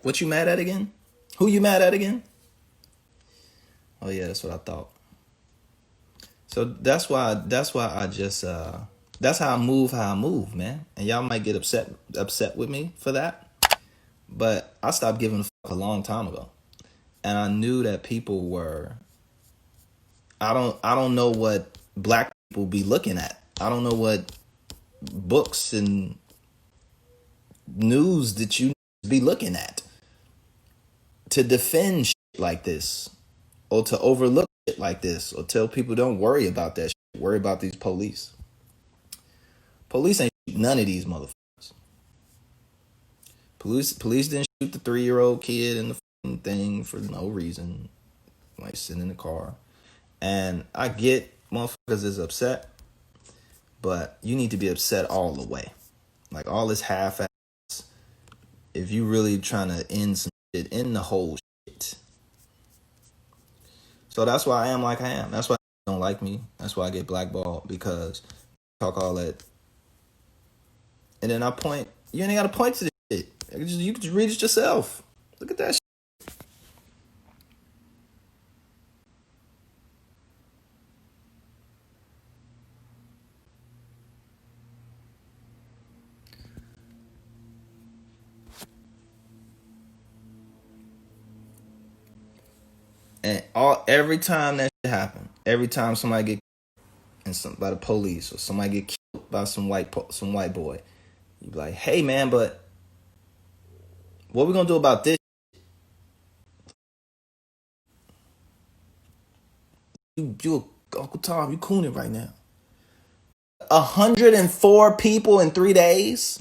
What you mad at again? Who you mad at again? Oh yeah, that's what I thought. So that's why I just that's how I move, man. And y'all might get upset with me for that. But I stopped giving a fuck a long time ago. And I knew that people were I don't know what black people be looking at. I don't know what books and news that you be looking at to defend shit like this or to overlook shit like this or tell people don't worry about that shit. Worry about these police. Police ain't shoot none of these motherfuckers. Police didn't shoot the 3-year-old kid in the thing for no reason. Like sitting in the car. And I get motherfuckers is upset, but you need to be upset all the way. Like all this half ass. If you really trying to end some shit, end the whole shit. So that's why I am like I am. That's why they don't like me. That's why I get blackballed because I talk all that. And then I point. You ain't got to point to this shit. You can just read it yourself. Look at that shit. And every time that shit happen, every time somebody get by the police or somebody get killed by some white boy, you be like, hey man, but what we gonna do about this? You Uncle Tom, you cooning right now. 104 people in 3 days.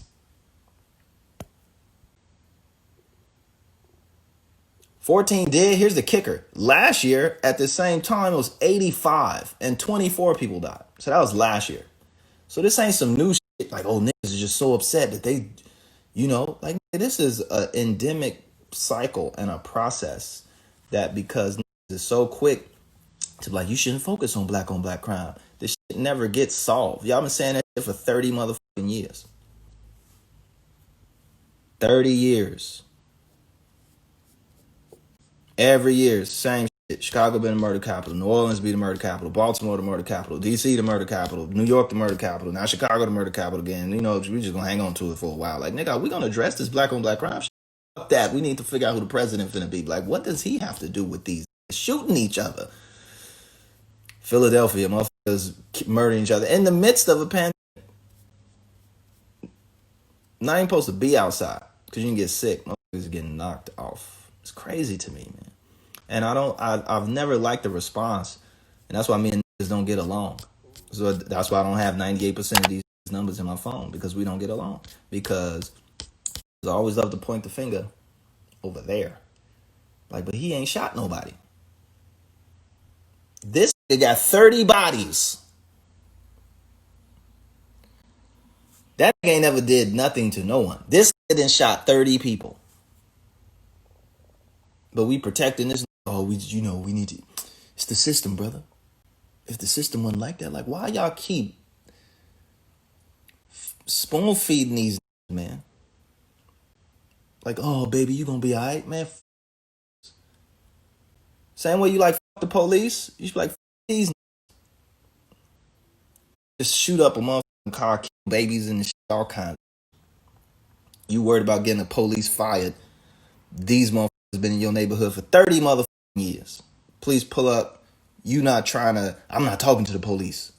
14 did. Here's the kicker. Last year, at the same time, it was 85 and 24 people died. So that was last year. So this ain't some new shit like, oh, niggas are just so upset that they, like this is an endemic cycle and a process that because niggas is so quick to be like, you shouldn't focus on black crime. This shit never gets solved. Y'all been saying that shit for 30 motherfucking years. 30 years. Every year, same shit. Chicago been the murder capital. New Orleans be the murder capital. Baltimore the murder capital. DC the murder capital. New York the murder capital. Now Chicago the murder capital again. We just gonna hang on to it for a while. Like, nigga, we gonna address this black on black crime shit? Fuck that. We need to figure out who the president finna be. Like, what does he have to do with these shooting each other? Philadelphia, motherfuckers murdering each other in the midst of a pandemic. Not even supposed to be outside because you can get sick. Motherfuckers getting knocked off. It's crazy to me, man. And I've never liked the response. And that's why me and niggas don't get along. So that's why I don't have 98% of these numbers in my phone because we don't get along. Because I always love to point the finger over there. Like, but he ain't shot nobody. This nigga got 30 bodies. That nigga ain't never did nothing to no one. This nigga done shot 30 people. But we protecting this. Oh, we need to. It's the system, brother. If the system wasn't like that, like why y'all keep spoon feeding these man? Like, oh baby, you gonna be alright, man. Same way you like the police, you should be like these. Just shoot up a motherfucking car, kill babies and shit, all kinds. You worried about getting the police fired? These motherfuckers been in your neighborhood for 30 motherfucking years. Please pull up. You not trying to. I'm not talking to the police.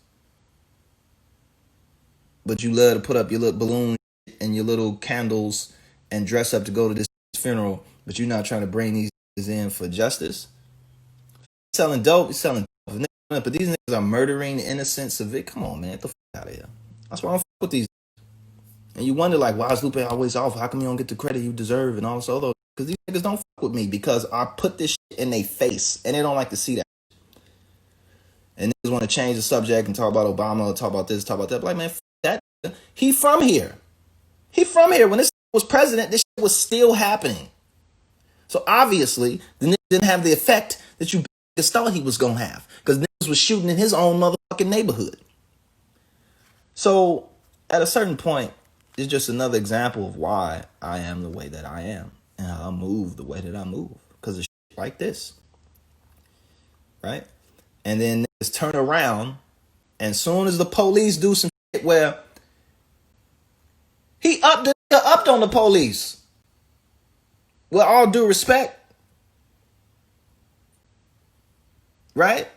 But you love to put up your little balloons and your little candles and dress up to go to this funeral. But you're not trying to bring these in for justice. Selling dope, selling dope. But these niggas are murdering innocent civilians. Come on, man. Get the fuck out of here. That's why I don't fuck with these. And you wonder, like, why is Lupe always off? How come you don't get the credit you deserve and all this other? Because these niggas don't fuck with me because I put this shit in their face and they don't like to see that. And niggas want to change the subject and talk about Obama, talk about this, talk about that. Like, man, fuck that. He from here. He from here. When this was president, this shit was still happening. So obviously, the nigga didn't have the effect that you thought he was going to have. Because niggas was shooting in his own motherfucking neighborhood. So, at a certain point, it's just another example of why I am the way that I am. and I'll move the way that I move because of shit like this, right? And then niggas turn around, and soon as the police do some shit where he upped on the police, with all due respect, right?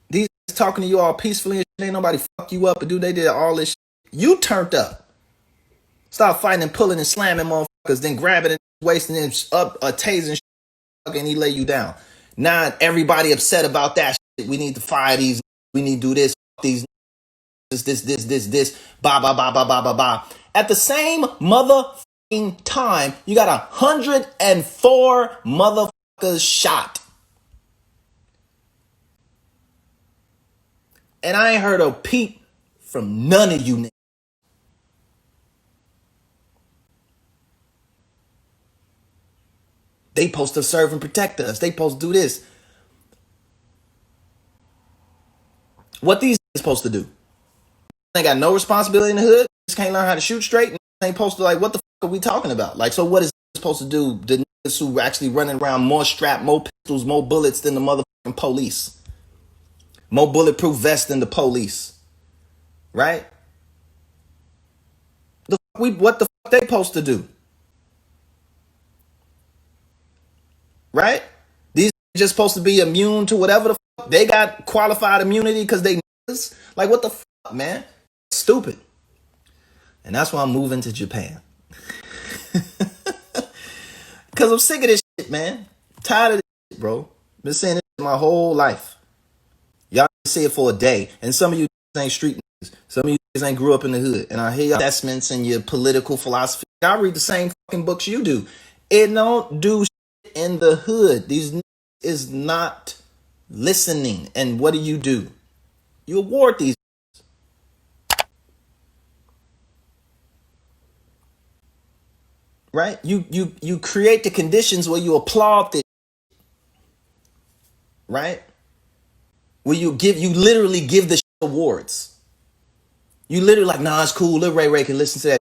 These talking to you all peacefully and shit, ain't nobody fuck you up and do they did all this shit. You turned up. Stop fighting and pulling and slamming motherfuckers, then grabbing and wasting and up a tasing shit, and he lay you down. Now everybody upset about that shit. We need to fire these. We need to do this. These this. Ba ba ba ba ba ba ba. At the same motherfucking time, you got 104 motherfuckers shot. And I ain't heard a peep from none of you niggas. They supposed to serve and protect us. They supposed to do this. What these supposed to do? They got no responsibility in the hood. Just can't learn how to shoot straight. And ain't supposed to, like, what the fuck are we talking about? Like, so what is supposed to do? The niggas who actually running around more strapped, more pistols, more bullets than the motherfucking police. More bulletproof vests than the police. Right? What the fuck they supposed to do? Right? These just supposed to be immune to whatever the fuck. They got qualified immunity because they niggas. Like, what the fuck, man? Stupid. And that's why I'm moving to Japan. Because I'm sick of this shit, man. I'm tired of this shit, bro. Been saying this my whole life. Y'all say it for a day. And some of you ain't street niggas. Some of you ain't grew up in the hood. And I hear your assessments and your political philosophy. I read the same fucking books you do. It don't do shit in the hood. These niggas is not listening. And what do? You award these. Right? You create the conditions where you applaud this. Right? Where you literally give the shit awards. You literally like, nah, it's cool. Lil Ray can listen to that.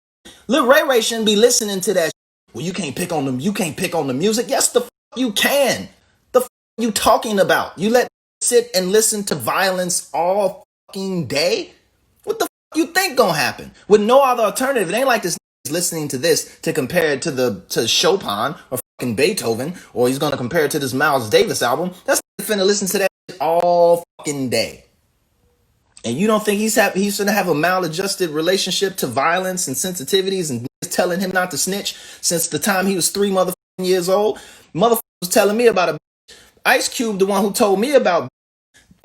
Lil Ray shouldn't be listening to that shit. Well, you can't pick on them. You can't pick on the music. Yes, the fuck you can. The fuck you talking about? You let sit and listen to violence all fucking day? What the fuck you think gonna happen? With no other alternative. It ain't like this is listening to this to compare it to Chopin or fucking Beethoven, or he's gonna compare it to this Miles Davis album. That's finna listen to that shit all fucking day. And you don't think he's gonna have a maladjusted relationship to violence and sensitivities and telling him not to snitch since the time he was 3 motherfucking years old? Motherfucker was telling me about a Ice Cube, the one who told me about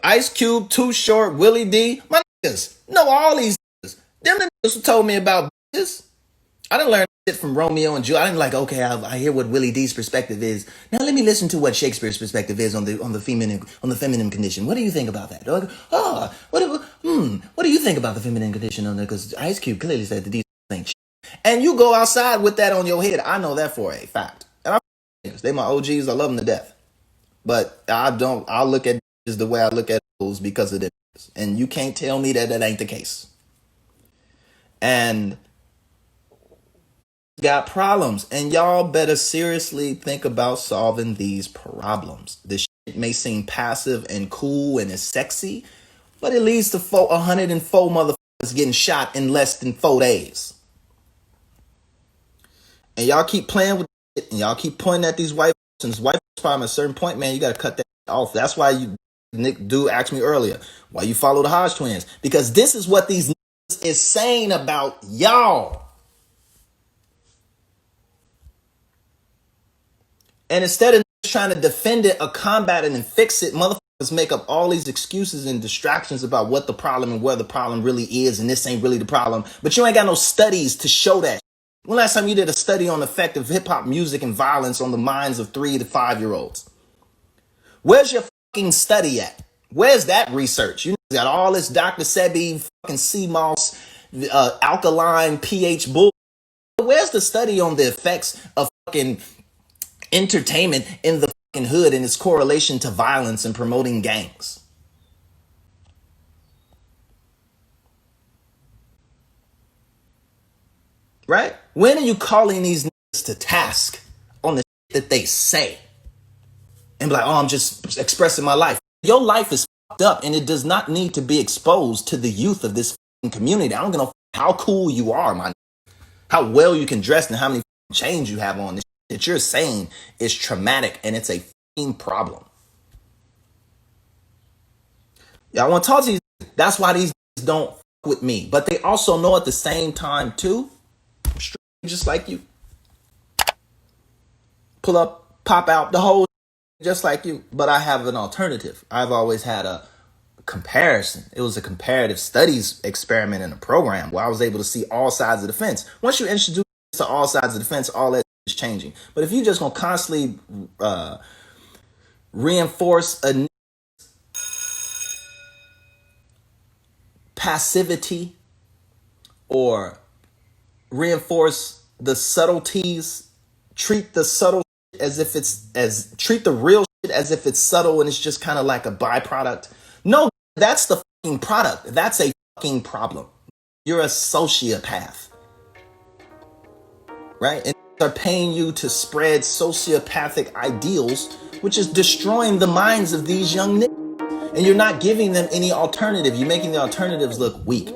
Ice Cube, Too Short, Willie D. My niggas know all these niggas. Them the niggas who told me about bitches. I didn't learn shit from Romeo and Juliet. I didn't like, okay, I hear what Willie D's perspective is. Now let me listen to what Shakespeare's perspective is on the feminine condition. What do you think about that? What do you think about the feminine condition on there? Because Ice Cube clearly said that these things. And you go outside with that on your head. I know that for a fact. And they my OGs. I love them to death. But I'll look at this the way I look at those because of this. And you can't tell me that ain't the case. And got problems, and y'all better seriously think about solving these problems. This shit may seem passive and cool and is sexy, but it leads to 104 motherfuckers getting shot in less than 4 days. And y'all keep playing with it, and y'all keep pointing at these white folks. White folks problem at a certain point, man, you gotta cut that off. That's why Nick dude asked me earlier, why you follow the Hodge twins? Because this is what these niggas is saying about y'all. And instead of trying to defend it or combat it and fix it, motherfuckers make up all these excuses and distractions about what the problem and where the problem really is, and this ain't really the problem. But you ain't got no studies to show that. When last time you did a study on the effect of hip-hop music and violence on the minds of 3 to 5-year-olds? Where's your fucking study at? Where's that research? You got all this Dr. Sebi, fucking CMOS, alkaline pH bull. Where's the study on the effects of fucking entertainment in the fucking hood and its correlation to violence and promoting gangs? Right? When are you calling these niggas to task on the shit that they say and be like, oh, I'm just expressing my life. Your life is fucked up and it does not need to be exposed to the youth of this community. I don't know how cool you are, man. How well you can dress and how many chains you have on. This shit that you're saying is traumatic and it's a problem. Yeah, I want to talk to you. That's why these don't fuck with me. But they also know at the same time too, just like you. Pull up, pop out the whole just like you. But I have an alternative. I've always had a comparison. It was a comparative studies experiment in a program where I was able to see all sides of the fence. Once you introduce to all sides of the fence, all that is changing. But if you just gonna constantly reinforce a passivity or reinforce the subtleties, treat the subtle as if treat the real shit as if it's subtle and it's just kind of like a byproduct. No, that's the fucking product. That's a fucking problem. You're a sociopath, right? And they're paying you to spread sociopathic ideals, which is destroying the minds of these young niggas. And you're not giving them any alternative. You're making the alternatives look weak.